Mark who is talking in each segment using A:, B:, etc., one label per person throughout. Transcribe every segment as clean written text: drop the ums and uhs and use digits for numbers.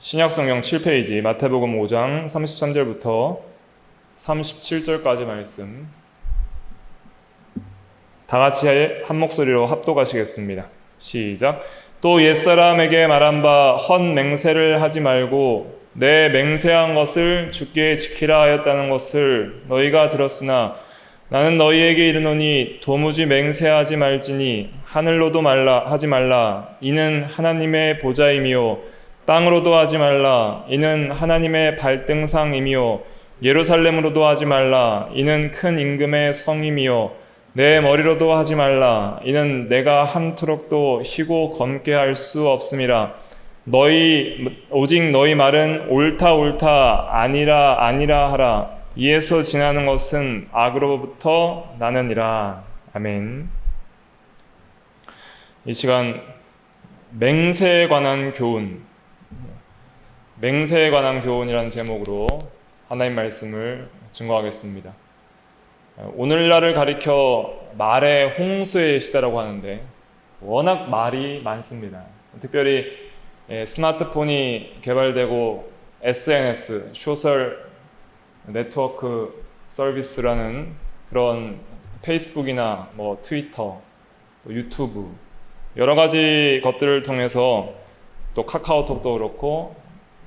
A: 신약성경 7페이지 마태복음 5장 33절부터 37절까지 말씀 다 같이 한 목소리로 합독하시겠습니다. 시작. 또 옛사람에게 말한 바 헛 맹세를 하지 말고 내 맹세한 것을 주께 지키라 하였다는 것을 너희가 들었으나 나는 너희에게 이르노니 도무지 맹세하지 말지니 하늘로도 하지 말라 이는 하나님의 보좌임이요 땅으로도 하지 말라 이는 하나님의 발등상이며 예루살렘으로도 하지 말라 이는 큰 임금의 성임이요 내 머리로도 하지 말라 이는 내가 함토록도 희고 검게 할 수 없음이라 오직 너희 말은 옳다 옳다 아니라 아니라 하라 이에서 지나는 것은 악으로부터 나느니라. 아멘. 이 시간 맹세에 관한 교훈 맹세에 관한 교훈이라는 제목으로 하나님 말씀을 증거하겠습니다. 오늘날을 가리켜 말의 홍수의 시대라고 하는데 워낙 말이 많습니다. 특별히 스마트폰이 개발되고 SNS, 소셜 네트워크 서비스라는 그런 페이스북이나 트위터, 또 유튜브 여러 가지 것들을 통해서 또 카카오톡도 그렇고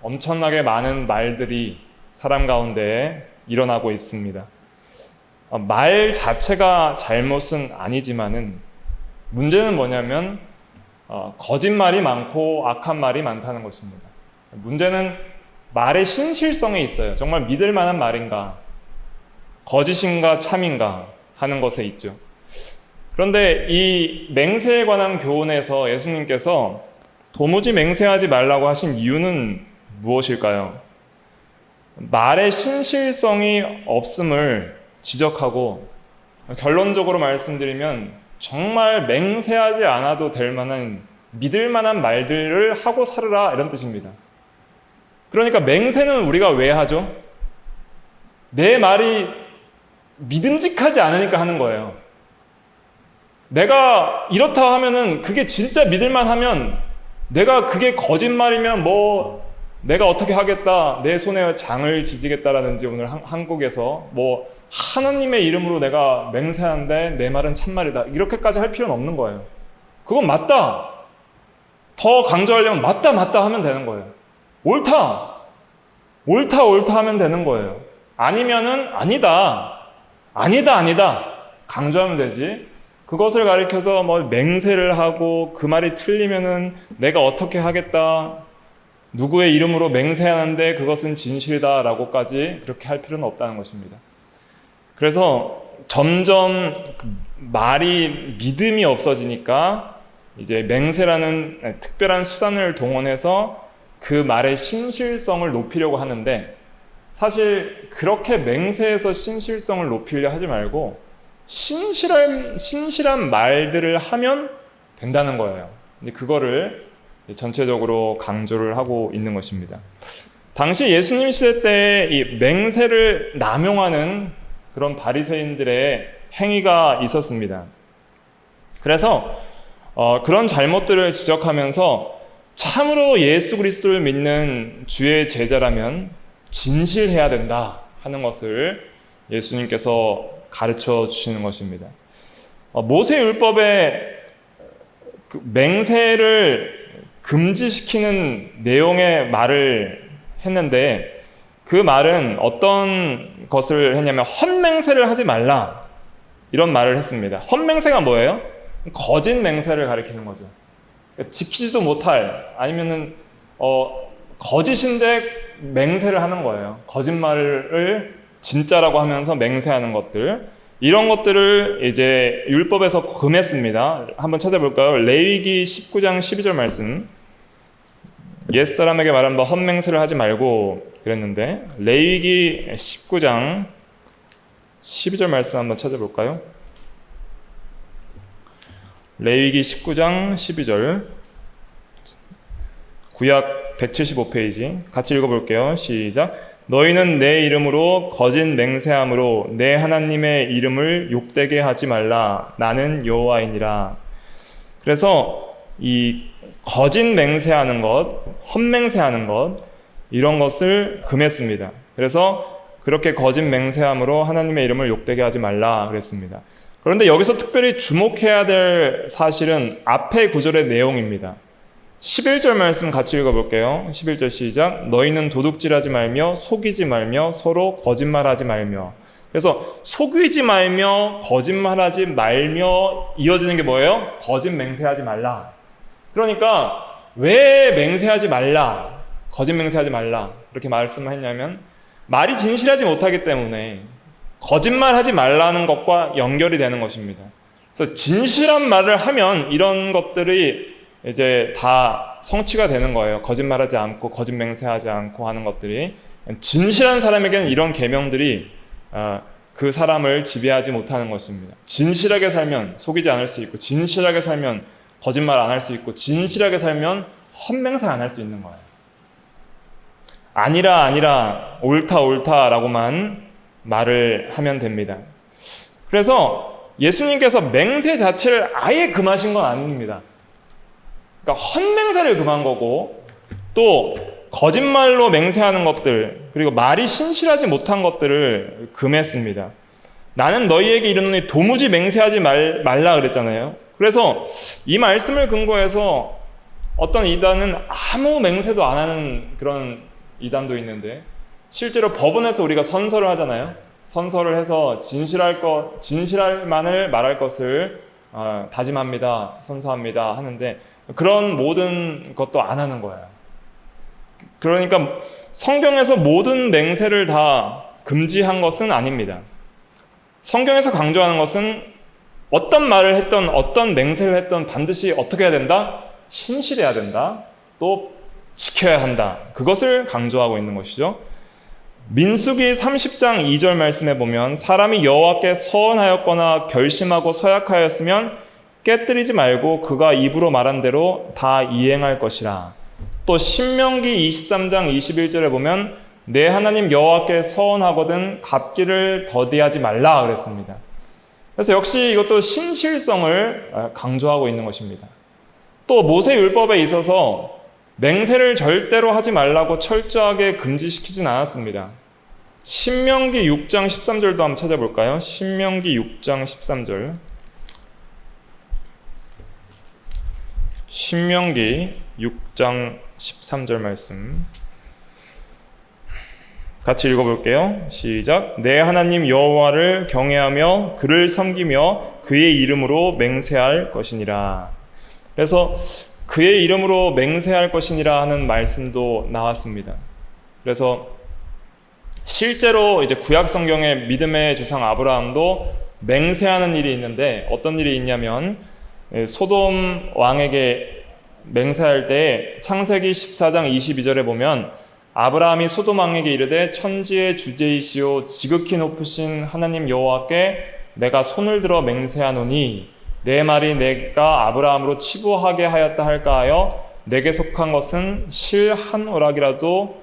A: 엄청나게 많은 말들이 사람 가운데 일어나고 있습니다. 말 자체가 잘못은 아니지만은 문제는 뭐냐면 거짓말이 많고 악한 말이 많다는 것입니다. 문제는 말의 신실성에 있어요. 정말 믿을 만한 말인가, 거짓인가 참인가 하는 것에 있죠. 그런데 이 맹세에 관한 교훈에서 예수님께서 도무지 맹세하지 말라고 하신 이유는 무엇일까요? 말의 신실성이 없음을 지적하고 결론적으로 말씀드리면 정말 맹세하지 않아도 될 만한 믿을 만한 말들을 하고 살으라 이런 뜻입니다. 그러니까 맹세는 우리가 왜 하죠? 내 말이 믿음직하지 않으니까 하는 거예요. 내가 이렇다 하면은 그게 진짜 믿을만 하면 내가 그게 거짓말이면 내가 어떻게 하겠다, 내 손에 장을 지지겠다라든지 오늘 한국에서 하나님의 이름으로 내가 맹세하는데 내 말은 참말이다 이렇게까지 할 필요는 없는 거예요. 그건 맞다. 더 강조하려면 맞다 하면 되는 거예요. 옳다 하면 되는 거예요. 아니면은 아니다 강조하면 되지. 그것을 가리켜서 맹세를 하고 그 말이 틀리면은 내가 어떻게 하겠다, 누구의 이름으로 맹세하는데 그것은 진실이다라고까지 그렇게 할 필요는 없다는 것입니다. 그래서 점점 말이 믿음이 없어지니까 이제 맹세라는 특별한 수단을 동원해서 그 말의 신실성을 높이려고 하는데 사실 그렇게 맹세해서 신실성을 높이려 하지 말고 신실한 말들을 하면 된다는 거예요. 근데 그거를 전체적으로 강조를 하고 있는 것입니다. 당시 예수님 시대 때 이 맹세를 남용하는 그런 바리새인들의 행위가 있었습니다. 그래서 그런 잘못들을 지적하면서 참으로 예수 그리스도를 믿는 주의 제자라면 진실해야 된다 하는 것을 예수님께서 가르쳐 주시는 것입니다. 모세율법에 맹세를 금지시키는 내용의 말을 했는데 그 말은 어떤 것을 했냐면 헛맹세를 하지 말라 이런 말을 했습니다. 헛맹세가 뭐예요? 거짓 맹세를 가리키는 거죠. 그러니까 지키지도 못할 아니면은 거짓인데 맹세를 하는 거예요. 거짓말을 진짜라고 하면서 맹세하는 것들, 이런 것들을 이제 율법에서 금했습니다. 한번 찾아볼까요? 레위기 19장 12절 말씀. 옛사람에게 말한 바 헛맹세를 하지 말고 그랬는데 레위기 19장 12절 말씀 한번 찾아볼까요? 레위기 19장 12절 구약 175페이지 같이 읽어볼게요. 시작. 너희는 내 이름으로 거짓 맹세함으로 내 하나님의 이름을 욕되게 하지 말라. 나는 여호와이니라. 그래서 이 거짓 맹세하는 것, 헛맹세하는 것, 이런 것을 금했습니다. 그래서 그렇게 거짓 맹세함으로 하나님의 이름을 욕되게 하지 말라 그랬습니다. 그런데 여기서 특별히 주목해야 될 사실은 앞의 구절의 내용입니다. 11절 말씀 같이 읽어볼게요. 11절 시작. 너희는 도둑질하지 말며 속이지 말며 서로 거짓말하지 말며. 그래서 속이지 말며 거짓말하지 말며 이어지는 게 뭐예요? 거짓 맹세하지 말라. 그러니까 왜 맹세하지 말라, 거짓 맹세하지 말라 그렇게 말씀을 했냐면 말이 진실하지 못하기 때문에 거짓말하지 말라는 것과 연결이 되는 것입니다. 그래서 진실한 말을 하면 이런 것들이 이제 다 성취가 되는 거예요. 거짓말하지 않고 거짓 맹세하지 않고 하는 것들이. 진실한 사람에게는 이런 계명들이 그 사람을 지배하지 못하는 것입니다. 진실하게 살면 속이지 않을 수 있고, 진실하게 살면 거짓말 안 할 수 있고, 진실하게 살면 헛맹세 안 할 수 있는 거예요. 아니라 옳다라고만 말을 하면 됩니다. 그래서 예수님께서 맹세 자체를 아예 금하신 건 아닙니다. 그러니까 헛맹세를 금한 거고, 또 거짓말로 맹세하는 것들, 그리고 말이 신실하지 못한 것들을 금했습니다. 나는 너희에게 이르노니 도무지 맹세하지 말라 그랬잖아요. 그래서 이 말씀을 근거해서 어떤 이단은 아무 맹세도 안 하는 그런 이단도 있는데, 실제로 법원에서 우리가 선서를 하잖아요. 선서를 해서 진실할 만을 말할 것을 다짐합니다, 선서합니다 하는데, 그런 모든 것도 안 하는 거예요. 그러니까 성경에서 모든 맹세를 다 금지한 것은 아닙니다. 성경에서 강조하는 것은 어떤 말을 했던, 어떤 맹세를 했던 반드시 어떻게 해야 된다? 신실해야 된다. 또 지켜야 한다. 그것을 강조하고 있는 것이죠. 민수기 30장 2절 말씀에 보면 사람이 여호와께 서원하였거나 결심하고 서약하였으면 깨뜨리지 말고 그가 입으로 말한 대로 다 이행할 것이라. 또 신명기 23장 21절에 보면 내 하나님 여호와께 서원하거든 갚기를 더디하지 말라 그랬습니다. 그래서 역시 이것도 신실성을 강조하고 있는 것입니다. 또 모세율법에 있어서 맹세를 절대로 하지 말라고 철저하게 금지시키진 않았습니다. 신명기 6장 13절도 한번 찾아볼까요? 신명기 6장 13절. 신명기 6장 13절 말씀 같이 읽어볼게요. 시작. 내 하나님 여호와를 경외하며 그를 섬기며 그의 이름으로 맹세할 것이니라. 그래서 그의 이름으로 맹세할 것이니라 하는 말씀도 나왔습니다. 그래서 실제로 이제 구약 성경에 믿음의 조상 아브라함도 맹세하는 일이 있는데, 어떤 일이 있냐면 소돔 왕에게 맹세할 때 창세기 14장 22절에 보면 아브라함이 소돔 왕에게 이르되 천지의 주제이시오 지극히 높으신 하나님 여호와께 내가 손을 들어 맹세하노니 내 말이 내가 아브라함으로 치부하게 하였다 할까 하여 내게 속한 것은 실 한 오락이라도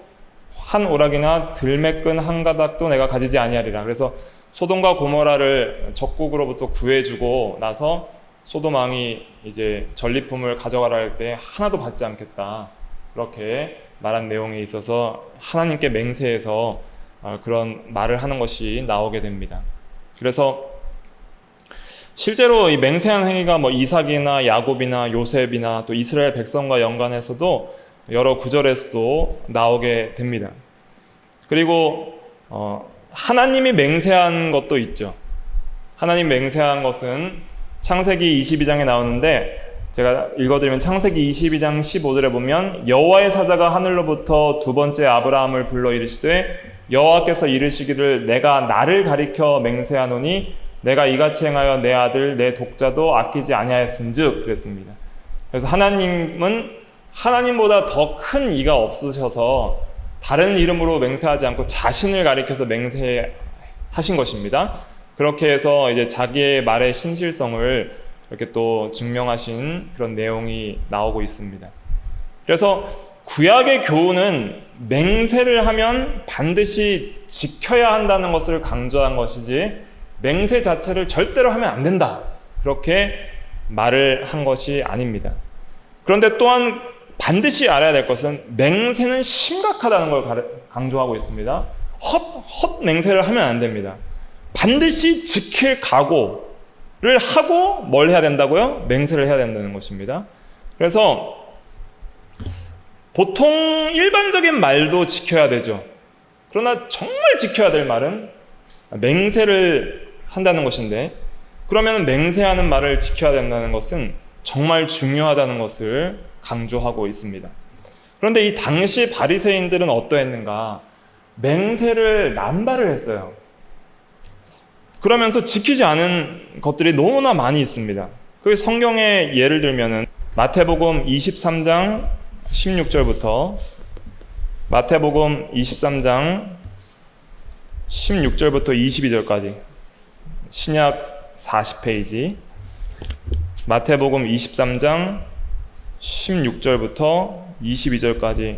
A: 한 오락이나 들매끈 한 가닥도 내가 가지지 아니하리라. 그래서 소돔과 고모라를 적국으로부터 구해주고 나서 소돔 왕이 이제 전리품을 가져가라 할 때 하나도 받지 않겠다, 그렇게 말한 내용이 있어서 하나님께 맹세해서 그런 말을 하는 것이 나오게 됩니다. 그래서 실제로 이 맹세한 행위가 뭐 이삭이나 야곱이나 요셉이나 또 이스라엘 백성과 연관해서도 여러 구절에서도 나오게 됩니다. 그리고 하나님이 맹세한 것도 있죠. 하나님 맹세한 것은 창세기 22장에 나오는데, 제가 읽어드리면 창세기 22장 15절에 보면 여호와의 사자가 하늘로부터 두 번째 아브라함을 불러 이르시되 여호와께서 이르시기를 내가 나를 가리켜 맹세하노니 내가 이같이 행하여 내 아들 내 독자도 아끼지 아니하였은즉 그랬습니다. 그래서 하나님은 하나님보다 더 큰 이가 없으셔서 다른 이름으로 맹세하지 않고 자신을 가리켜서 맹세하신 것입니다. 그렇게 해서 이제 자기의 말의 신실성을 이렇게 또 증명하신 그런 내용이 나오고 있습니다. 그래서 구약의 교훈은 맹세를 하면 반드시 지켜야 한다는 것을 강조한 것이지 맹세 자체를 절대로 하면 안 된다, 그렇게 말을 한 것이 아닙니다. 그런데 또한 반드시 알아야 될 것은 맹세는 심각하다는 걸 강조하고 있습니다. 헛 맹세를 하면 안 됩니다. 반드시 지킬 각오를 하고 뭘 해야 된다고요? 맹세를 해야 된다는 것입니다. 그래서 보통 일반적인 말도 지켜야 되죠. 그러나 정말 지켜야 될 말은 맹세를 한다는 것인데, 그러면 맹세하는 말을 지켜야 된다는 것은 정말 중요하다는 것을 강조하고 있습니다. 그런데 이 당시 바리새인들은 어떠했는가? 맹세를 남발을 했어요. 그러면서 지키지 않은 것들이 너무나 많이 있습니다. 그 성경의 예를 들면은 마태복음 23장 16절부터 마태복음 23장 16절부터 22절까지 신약 40페이지 마태복음 23장 16절부터 22절까지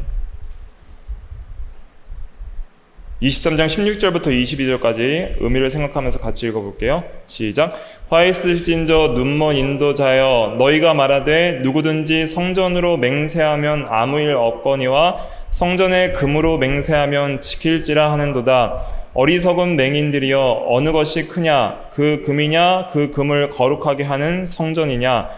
A: 23장 16절부터 22절까지 의미를 생각하면서 같이 읽어볼게요. 시작. 화 있을진저 눈먼 인도자여 너희가 말하되 누구든지 성전으로 맹세하면 아무 일 없거니와 성전의 금으로 맹세하면 지킬지라 하는도다. 어리석은 맹인들이여 어느 것이 크냐 그 금이냐 그 금을 거룩하게 하는 성전이냐.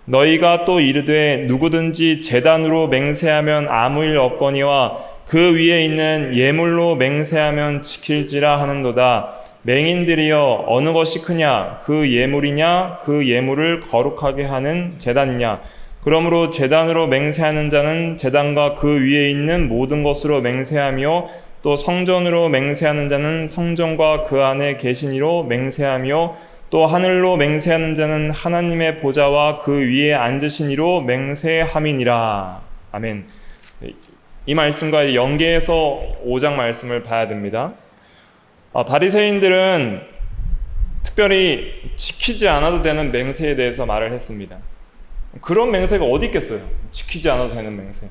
A: 너희가 또 이르되 누구든지 제단으로 맹세하면 아무 일 없거니와 그 위에 있는 예물로 맹세하면 지킬지라 하는도다. 맹인들이여 어느 것이 크냐 그 예물이냐 그 예물을 거룩하게 하는 제단이냐. 그러므로 제단으로 맹세하는 자는 제단과 그 위에 있는 모든 것으로 맹세하며 또 성전으로 맹세하는 자는 성전과 그 안에 계신 이로 맹세하며 또 하늘로 맹세하는 자는 하나님의 보좌와 그 위에 앉으신 이로 맹세함이니라. 아멘. 이 말씀과 연계해서 5장 말씀을 봐야 됩니다. 바리새인들은 특별히 지키지 않아도 되는 맹세에 대해서 말을 했습니다. 그런 맹세가 어디 있겠어요? 지키지 않아도 되는 맹세.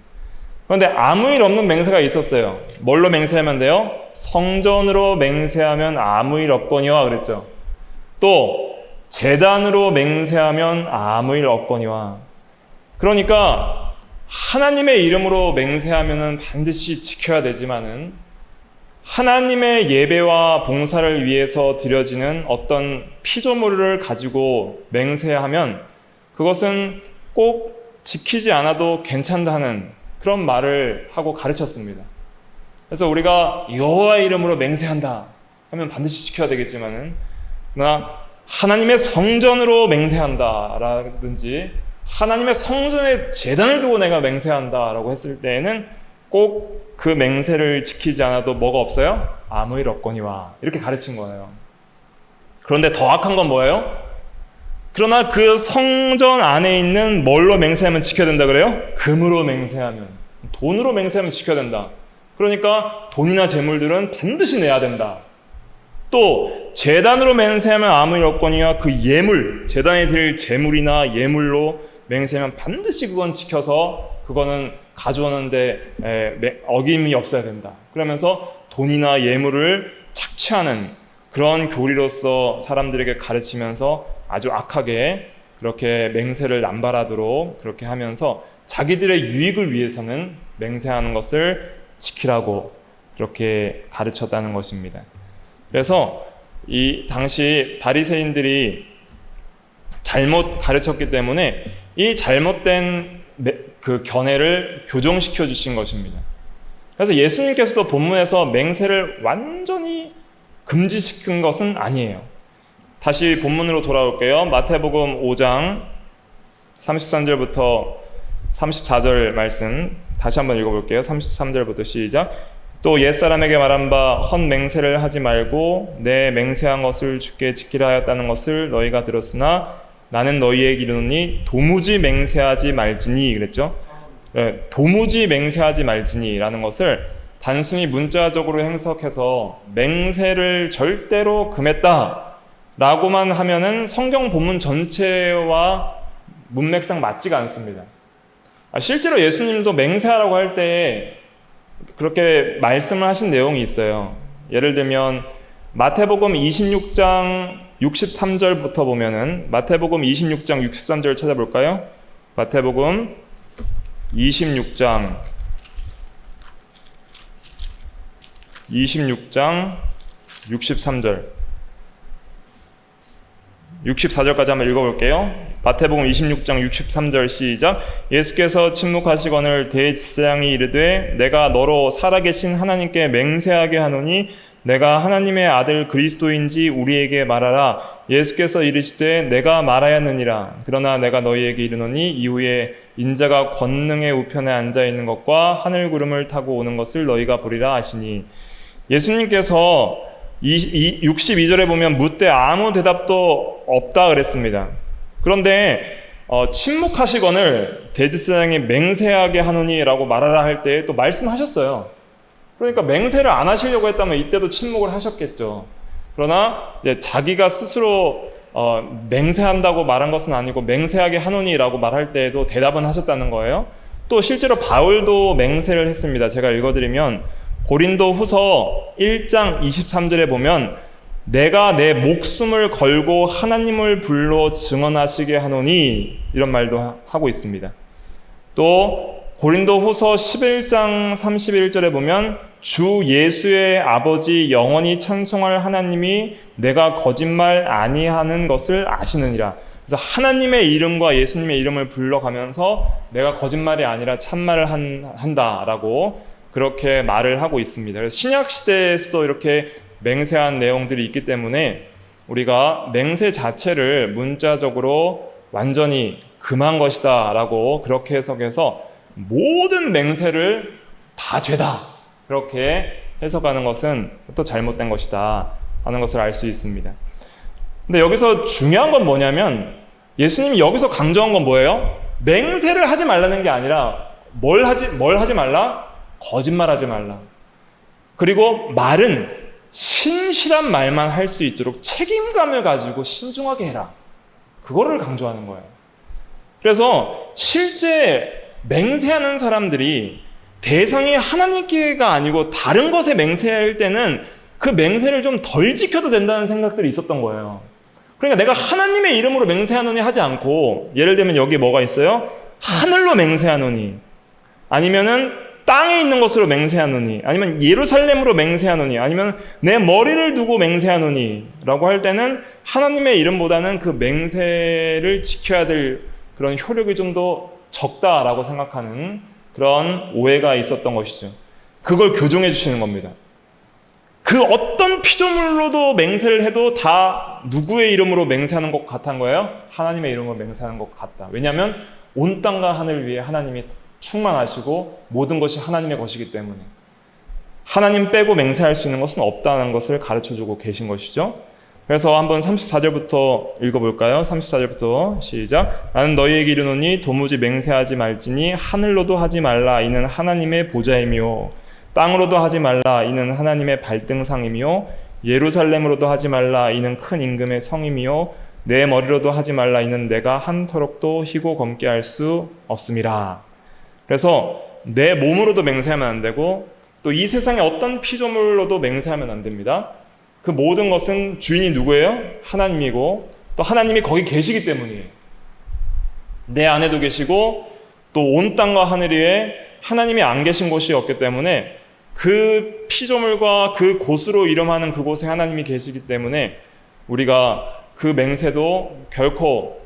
A: 그런데 아무 일 없는 맹세가 있었어요. 뭘로 맹세하면 돼요? 성전으로 맹세하면 아무 일 없거니와 그랬죠. 또 제단으로 맹세하면 아무 일 없거니와. 그러니까 하나님의 이름으로 맹세하면은 반드시 지켜야 되지만은 하나님의 예배와 봉사를 위해서 드려지는 어떤 피조물을 가지고 맹세하면 그것은 꼭 지키지 않아도 괜찮다는 그런 말을 하고 가르쳤습니다. 그래서 우리가 여호와의 이름으로 맹세한다 하면 반드시 지켜야 되겠지만은 그러나 하나님의 성전으로 맹세한다라든지 하나님의 성전에 제단을 두고 내가 맹세한다라고 했을 때에는 꼭 그 맹세를 지키지 않아도 뭐가 없어요? 아무 일 없거니와 이렇게 가르친 거예요. 그런데 더 악한 건 뭐예요? 그러나 그 성전 안에 있는 뭘로 맹세하면 지켜야 된다 그래요? 금으로 맹세하면, 돈으로 맹세하면 지켜야 된다. 그러니까 돈이나 재물들은 반드시 내야 된다. 또 제단으로 맹세하면 아무 일 없거니와 그 예물, 제단에 드릴 재물이나 예물로 맹세하면 반드시 그건 지켜서 그거는 가져오는데 어김이 없어야 된다. 그러면서 돈이나 예물을 착취하는 그런 교리로서 사람들에게 가르치면서 아주 악하게 그렇게 맹세를 남발하도록 그렇게 하면서 자기들의 유익을 위해서는 맹세하는 것을 지키라고 그렇게 가르쳤다는 것입니다. 그래서 이 당시 바리새인들이 잘못 가르쳤기 때문에 이 잘못된 그 견해를 교정시켜 주신 것입니다. 그래서 예수님께서도 본문에서 맹세를 완전히 금지시킨 것은 아니에요. 다시 본문으로 돌아올게요. 마태복음 5장 33절부터 34절 말씀 다시 한번 읽어볼게요. 33절부터 시작. 또 옛사람에게 말한 바 헛맹세를 하지 말고 내 맹세한 것을 주께 지키라 하였다는 것을 너희가 들었으나 나는 너희에게 이르노니 도무지 맹세하지 말지니 그랬죠. 네, 도무지 맹세하지 말지니 라는 것을 단순히 문자적으로 해석해서 맹세를 절대로 금했다 라고만 하면은 성경 본문 전체와 문맥상 맞지가 않습니다. 실제로 예수님도 맹세하라고 할 때 그렇게 말씀을 하신 내용이 있어요. 예를 들면 마태복음 26장 63절부터 보면은 마태복음 26장 63절 찾아볼까요? 마태복음 26장 63절 64절까지 한번 읽어볼게요. 마태복음 26장 63절 시작. 예수께서 침묵하시거늘 대제사장이 이르되 내가 너로 살아계신 하나님께 맹세하게 하노니 내가 하나님의 아들 그리스도인지 우리에게 말하라. 예수께서 이르시되 내가 말하였느니라. 그러나 내가 너희에게 이르노니 이후에 인자가 권능의 우편에 앉아있는 것과 하늘 구름을 타고 오는 것을 너희가 보리라 하시니, 예수님께서 62절에 보면 묻되 아무 대답도 없다 그랬습니다. 그런데 침묵하시거늘 대제사장이 맹세하게 하노니 라고 말하라 할 때 또 말씀하셨어요. 그러니까 맹세를 안 하시려고 했다면 이때도 침묵을 하셨겠죠. 그러나 자기가 스스로 맹세한다고 말한 것은 아니고 맹세하게 하노니 라고 말할 때에도 대답은 하셨다는 거예요. 또 실제로 바울도 맹세를 했습니다. 제가 읽어드리면 고린도 후서 1장 23절에 보면 내가 내 목숨을 걸고 하나님을 불러 증언하시게 하노니 이런 말도 하고 있습니다. 또 고린도 후서 11장 31절에 보면 주 예수의 아버지 영원히 찬송할 하나님이 내가 거짓말 아니하는 것을 아시느니라. 그래서 하나님의 이름과 예수님의 이름을 불러가면서 내가 거짓말이 아니라 참말을 한다라고 그렇게 말을 하고 있습니다. 그래서 신약 시대에서도 이렇게 맹세한 내용들이 있기 때문에 우리가 맹세 자체를 문자적으로 완전히 금한 것이다 라고 그렇게 해석해서 모든 맹세를 다 죄다 그렇게 해석하는 것은 또 잘못된 것이다 하는 것을 알 수 있습니다. 근데 여기서 중요한 건 뭐냐면 예수님이 여기서 강조한 건 뭐예요? 맹세를 하지 말라는 게 아니라 뭘 하지 말라? 거짓말하지 말라. 그리고 말은 신실한 말만 할 수 있도록 책임감을 가지고 신중하게 해라. 그거를 강조하는 거예요. 그래서 실제 맹세하는 사람들이 대상이 하나님께가 아니고 다른 것에 맹세할 때는 그 맹세를 좀 덜 지켜도 된다는 생각들이 있었던 거예요. 그러니까 내가 하나님의 이름으로 맹세하노니 하지 않고, 예를 들면 여기 뭐가 있어요? 하늘로 맹세하노니, 아니면은 땅에 있는 것으로 맹세하노니, 아니면 예루살렘으로 맹세하노니, 아니면 내 머리를 두고 맹세하노니 라고 할 때는 하나님의 이름보다는 그 맹세를 지켜야 될 그런 효력이 좀 더 적다라고 생각하는 그런 오해가 있었던 것이죠. 그걸 교정해 주시는 겁니다. 그 어떤 피조물로도 맹세를 해도 다 누구의 이름으로 맹세하는 것 같은 거예요? 하나님의 이름으로 맹세하는 것 같다. 왜냐하면 온 땅과 하늘 위에 하나님이 충만하시고 모든 것이 하나님의 것이기 때문에 하나님 빼고 맹세할 수 있는 것은 없다는 것을 가르쳐주고 계신 것이죠. 그래서 한번 34절부터 읽어볼까요? 34절부터 시작. 나는 너희에게 이르노니 도무지 맹세하지 말지니 하늘로도 하지 말라 이는 하나님의 보좌이며 땅으로도 하지 말라 이는 하나님의 발등상이며 예루살렘으로도 하지 말라 이는 큰 임금의 성이며 내 머리로도 하지 말라 이는 내가 한 터럭도 희고 검게 할 수 없음이라. 그래서 내 몸으로도 맹세하면 안 되고 또 이 세상의 어떤 피조물로도 맹세하면 안 됩니다. 그 모든 것은 주인이 누구예요? 하나님이고 또 하나님이 거기 계시기 때문이에요. 내 안에도 계시고 또 온 땅과 하늘 위에 하나님이 안 계신 곳이 없기 때문에 그 피조물과 그 곳으로 이름하는 그곳에 하나님이 계시기 때문에 우리가 그 맹세도 결코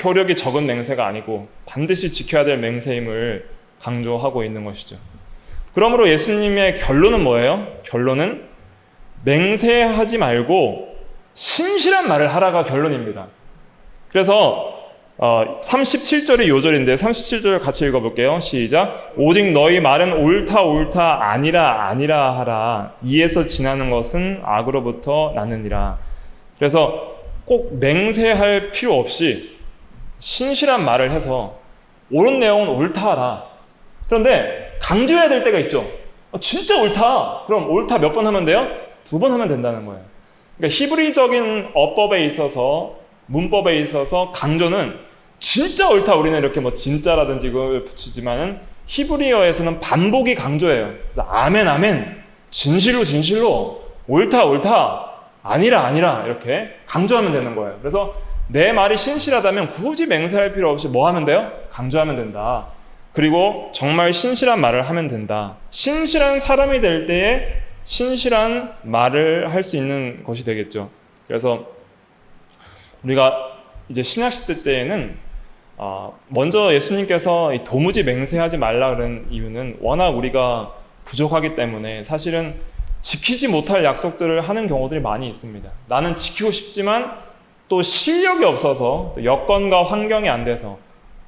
A: 효력이 적은 맹세가 아니고 반드시 지켜야 될 맹세임을 강조하고 있는 것이죠. 그러므로 예수님의 결론은 뭐예요? 결론은 맹세하지 말고 신실한 말을 하라가 결론입니다. 그래서 37절이 요절인데 37절 같이 읽어볼게요. 시작. 오직 너희 말은 옳다 옳다 아니라 아니라 하라. 이에서 지나는 것은 악으로부터 나느니라. 그래서 꼭 맹세할 필요 없이 신실한 말을 해서 옳은 내용은 옳다 하라. 그런데 강조해야 될 때가 있죠. 진짜 옳다. 그럼 옳다 몇 번 하면 돼요? 2번 하면 된다는 거예요. 그러니까 히브리적인 어법에 있어서 문법에 있어서 강조는 진짜 옳다. 우리는 이렇게 뭐 진짜라든지 이걸 붙이지만은 히브리어에서는 반복이 강조예요. 그래서 아멘 아멘, 진실로 진실로, 옳다 옳다, 아니라 아니라 이렇게 강조하면 되는 거예요. 그래서 내 말이 신실하다면 굳이 맹세할 필요 없이 뭐 하면 돼요? 강조하면 된다. 그리고 정말 신실한 말을 하면 된다. 신실한 사람이 될 때에 신실한 말을 할 수 있는 것이 되겠죠. 그래서 우리가 이제 신약 시대 때에는 먼저 예수님께서 도무지 맹세하지 말라 그런 이유는 워낙 우리가 부족하기 때문에 사실은 지키지 못할 약속들을 하는 경우들이 많이 있습니다. 나는 지키고 싶지만 또 실력이 없어서, 또 여건과 환경이 안 돼서,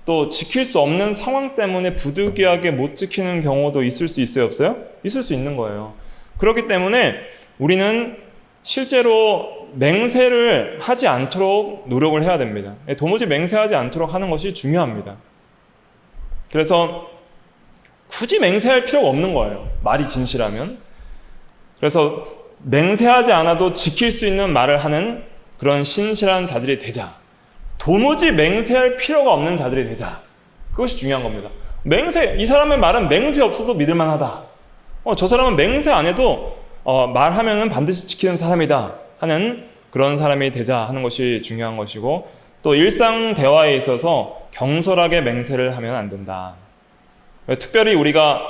A: 또 지킬 수 없는 상황 때문에 부득이하게 못 지키는 경우도 있을 수 있어요, 없어요? 있을 수 있는 거예요. 그렇기 때문에 우리는 실제로 맹세를 하지 않도록 노력을 해야 됩니다. 도무지 맹세하지 않도록 하는 것이 중요합니다. 그래서 굳이 맹세할 필요가 없는 거예요. 말이 진실하면. 그래서 맹세하지 않아도 지킬 수 있는 말을 하는 그런 신실한 자들이 되자. 도무지 맹세할 필요가 없는 자들이 되자. 그것이 중요한 겁니다. 이 사람의 말은 맹세 없어도 믿을만하다. 저 사람은 맹세 안 해도 말하면은 반드시 지키는 사람이다 하는 그런 사람이 되자 하는 것이 중요한 것이고, 또 일상 대화에 있어서 경솔하게 맹세를 하면 안 된다. 특별히 우리가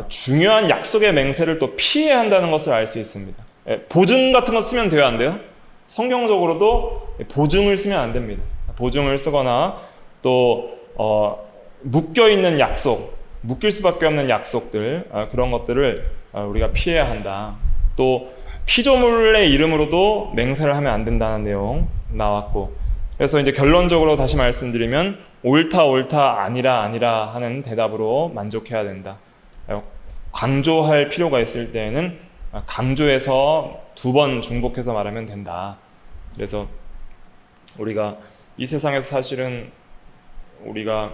A: 중요한 약속의 맹세를 또 피해야 한다는 것을 알 수 있습니다. 보증 같은 거 쓰면 돼요, 안 돼요? 성경적으로도 보증을 쓰면 안 됩니다. 보증을 쓰거나 또 묶여있는 약속, 묶일 수밖에 없는 약속들, 그런 것들을 우리가 피해야 한다. 또 피조물의 이름으로도 맹세를 하면 안 된다는 내용 나왔고, 그래서 이제 결론적으로 다시 말씀드리면 옳다 아니라 하는 대답으로 만족해야 된다. 강조할 필요가 있을 때에는 강조해서 2번 중복해서 말하면 된다. 그래서 우리가 이 세상에서 사실은 우리가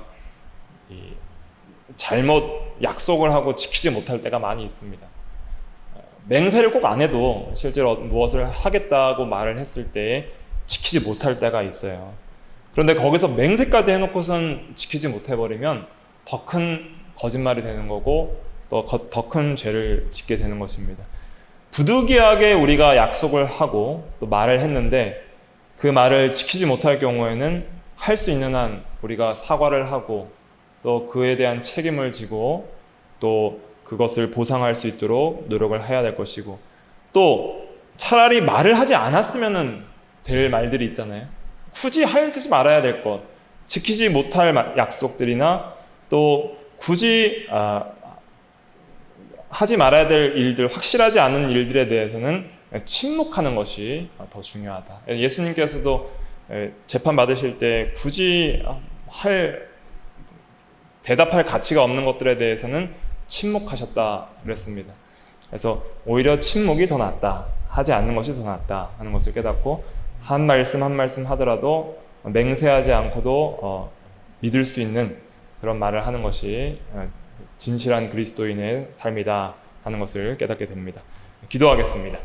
A: 잘못 약속을 하고 지키지 못할 때가 많이 있습니다. 맹세를 꼭 안 해도 실제로 무엇을 하겠다고 말을 했을 때에 지키지 못할 때가 있어요. 그런데 거기서 맹세까지 해놓고선 지키지 못해버리면 더 큰 거짓말이 되는 거고, 또 더 큰 죄를 짓게 되는 것입니다. 부득이하게 우리가 약속을 하고 또 말을 했는데 그 말을 지키지 못할 경우에는 할 수 있는 한 우리가 사과를 하고 또 그에 대한 책임을 지고 또 그것을 보상할 수 있도록 노력을 해야 될 것이고, 또 차라리 말을 하지 않았으면 될 말들이 있잖아요. 굳이 하지 말아야 될 것, 지키지 못할 약속들이나 또 굳이 하지 말아야 될 일들, 확실하지 않은 일들에 대해서는 침묵하는 것이 더 중요하다. 예수님께서도 재판 받으실 때 굳이 대답할 가치가 없는 것들에 대해서는 침묵하셨다 그랬습니다. 그래서 오히려 침묵이 더 낫다, 하지 않는 것이 더 낫다 하는 것을 깨닫고 한 말씀 한 말씀 하더라도 맹세하지 않고도 믿을 수 있는 그런 말을 하는 것이 진실한 그리스도인의 삶이다 하는 것을 깨닫게 됩니다. 기도하겠습니다.